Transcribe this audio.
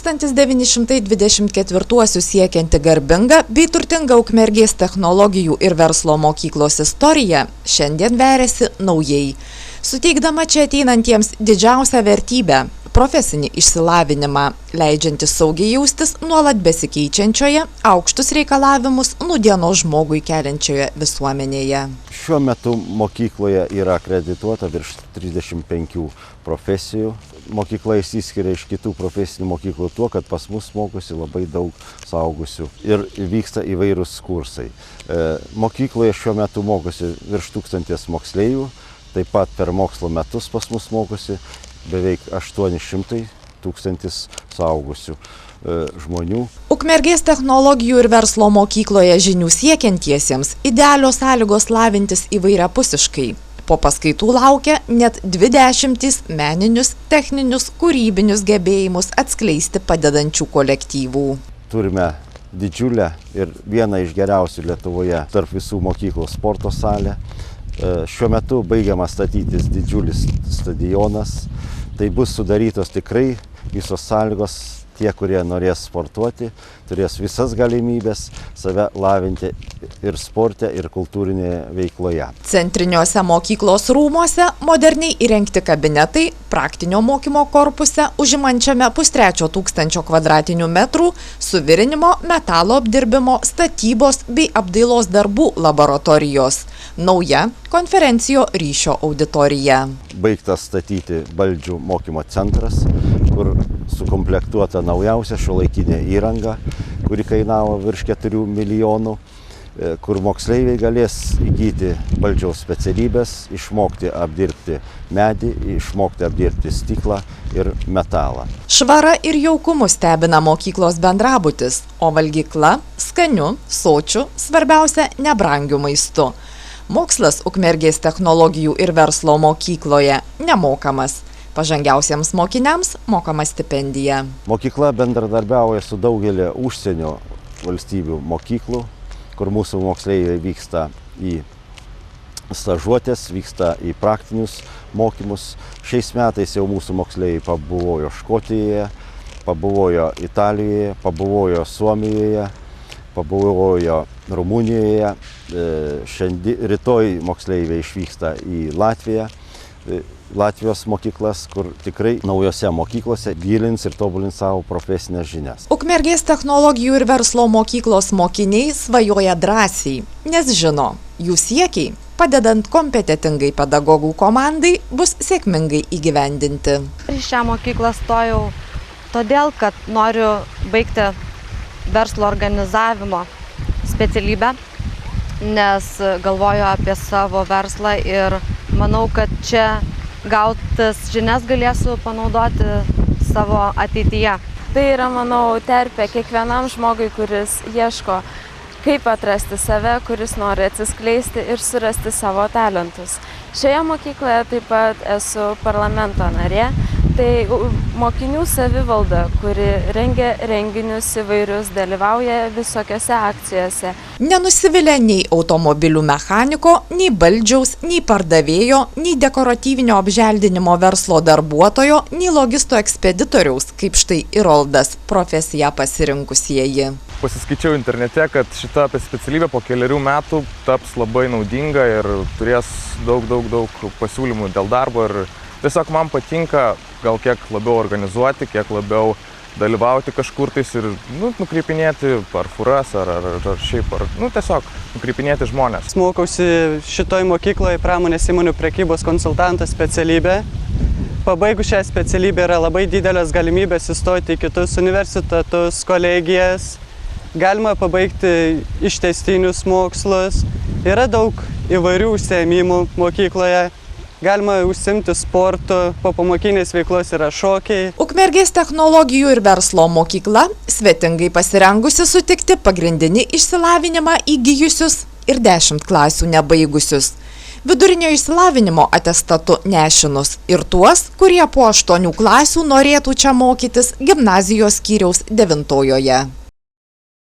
1924 siekianti garbinga bei turtinga Ukmergės technologijų ir verslo mokyklos istorija šiandien veriasi naujai, suteikdama čia ateinantiems didžiausią vertybę – profesinį išsilavinimą, leidžiantį saugiai jaustis nuolat besikeičiančioje, aukštus reikalavimus nūdienos žmogui keliančioje visuomenėje. Šiuo metu mokykloje yra akredituota virš 35 profesijų. Mokykla išsiskiria iš kitų profesinių mokyklų tuo, kad pas mus mokosi labai daug suaugusių ir vyksta įvairūs kursai. Mokykloje šiuo metu mokosi virš 1000 moksleivių, taip pat per mokslo metus pas mus mokosi beveik 800 000 suaugusių žmonių. Ukmergės technologijų ir verslo mokykloje žinių siekiantiesiems idealios sąlygos lavintis įvairiapusiškai. Po paskaitų laukia net 20 meninius, techninius, kūrybinius gebėjimus atskleisti padedančių kolektyvų. Turime didžiulę ir vieną iš geriausių Lietuvoje tarp visų mokyklų sporto salę. Šiuo metu baigiamas statytis didžiulis stadionas. Tai bus sudarytos tikrai visos sąlygos, tie, kurie norės sportuoti, turės visas galimybės save lavinti ir sporte, ir kultūrinėje veikloje. Centriniuose mokyklos rūmuose moderniai įrengti kabinetai, praktinio mokymo korpuse, užimančiame 1500 kvadratinių metrų, suvirinimo, metalo apdirbimo, statybos bei apdailos darbų laboratorijos. Nauja konferencijų ryšio auditorija. Baigtas statyti Baldžių mokymo centras, kur sukomplektuota naujausia šiuolaikinė įranga, kuri kainavo virš 4 milijonų, kur moksleiviai galės įgyti Baldžiaus specialybės, išmokti apdirbti medį, išmokti apdirbti stiklą ir metalą. Švara ir jaukumu stebina mokyklos bendrabutis, o valgykla skaniu, sočiu, svarbiausia nebrangiu maistu. Mokslas Ukmergės technologijų ir verslo mokykloje nemokamas. Pažangiausiems mokiniams mokama stipendija. Mokykla bendradarbiauja su daugelį užsienio valstybių mokyklų, kur mūsų moksleiviai vyksta į stažuotės, vyksta į praktinius mokymus. Šiais metais jau mūsų moksleiviai pabuvojo Škotijoje, pabuvojo Italijoje, pabuvojo Suomijoje, pabuvojo Rumunijoje. Rytoj moksleiviai išvyksta į Latviją, Latvijos mokyklas, kur tikrai naujose mokyklose gilins ir tobulins savo profesinės žinias. Ukmergės technologijų ir verslo mokyklos mokiniai svajoja drąsiai, nes žino, jų siekiai, padedant kompetentingai pedagogų komandai, bus sėkmingai įgyvendinti. Į šią mokyklą stojau todėl, kad noriu baigti verslo organizavimo specialybę, nes galvoju apie savo verslą ir manau, kad čia gautas žinias galėsiu panaudoti savo ateityje. Tai yra, manau, terpė kiekvienam žmogui, kuris ieško, kaip atrasti save, kuris nori atsiskleisti ir surasti savo talentus. Šioje mokykloje taip pat esu parlamento narė. Tai mokinių savivalda, kuri rengia renginius įvairius, dalyvauja visokiose akcijose. Nenusivilia nei automobilių mechaniko, nei Baldžiaus, nei pardavėjo, nei dekoratyvinio apželdinimo verslo darbuotojo, nei logisto ekspeditoriaus, kaip štai Iroldas, profesiją pasirinkusieji. Pasiskaičiau internete, kad šita specialybė po 4 metų taps labai naudinga ir turės daug pasiūlymų dėl darbo. Ir tiesiog man patinka gal kiek labiau organizuoti, kiek labiau dalyvauti kažkur tais ir nukreipinėti ar furas, ar šiaip, tiesiog nukreipinėti žmonės. Mokausi šitoj mokykloje pramonės įmonių prekybos konsultanto specialybę. Pabaigus šią specialybę yra labai didelės galimybės įstoti į kitus universitetus, kolegijas. Galima pabaigti ištęstinius mokslus. Yra daug įvairių užsiėmimų mokykloje. Galima užsiimti sportu, popamokinės veiklos yra šokiai. Ukmergės technologijų ir verslo mokykla svetingai pasirengusi sutikti pagrindinį išsilavinimą įgijusius ir 10 klasių nebaigusius. Vidurinio išsilavinimo atestatu nešinus ir tuos, kurie po 8 klasių norėtų čia mokytis gimnazijos skyriaus 9-ojoje.